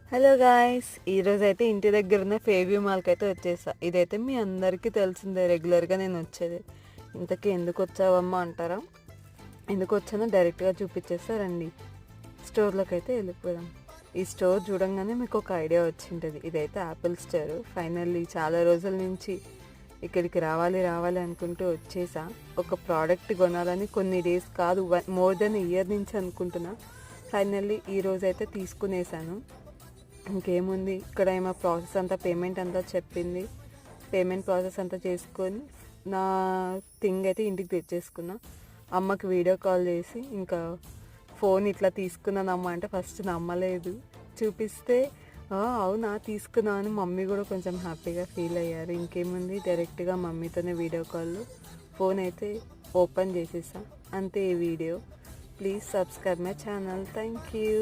Hello guys, ఈరోజైతే ఇంటి దగ్గర ఉన్న ఫేవ్యూ మాల్కి అయితే వచ్చేసా. ఇదైతే మీ అందరికీ తెలిసిందే, రెగ్యులర్గా నేను వచ్చేది. ఇంతకీ ఎందుకు వచ్చావమ్మా అంటారా? ఎందుకు వచ్చానో డైరెక్ట్గా చూపించేస్తారండి. స్టోర్లోకి అయితే వెళ్ళిపోదాం. ఈ స్టోర్ చూడంగానే మీకు ఒక ఐడియా వచ్చింటుంది. ఇదైతే యాపిల్ స్టోర్. ఫైనల్లీ చాలా రోజుల నుంచి ఇక్కడికి రావాలి రావాలి అనుకుంటూ వచ్చేసా. ఒక ప్రోడక్ట్ కొనాలని కొన్ని డేస్ కాదు, మోర్ దెన్ ఇయర్ నుంచి అనుకుంటున్నా. ఫైనల్లీ ఈరోజైతే తీసుకునేసాను. ఇంకేముంది, ఇక్కడ ఏమో ప్రాసెస్ అంతా, పేమెంట్ అంతా చెప్పింది. పేమెంట్ ప్రాసెస్ అంతా చేసుకొని నా థింగ్ అయితే ఇంటికి తెచ్చేసుకున్నా. అమ్మకి వీడియో కాల్ చేసి ఇంకా ఫోన్ ఇట్లా తీసుకున్నానమ్మా అంటే ఫస్ట్ నమ్మలేదు. చూపిస్తే అవునా తీసుకున్నా అని మమ్మీ కూడా కొంచెం హ్యాపీగా ఫీల్ అయ్యారు. ఇంకేముంది, డైరెక్ట్గా మమ్మీతోనే వీడియో కాల్ ఫోన్ అయితే ఓపెన్ చేసేసా. అంతే ఈ video. Please subscribe my channel. Thank you.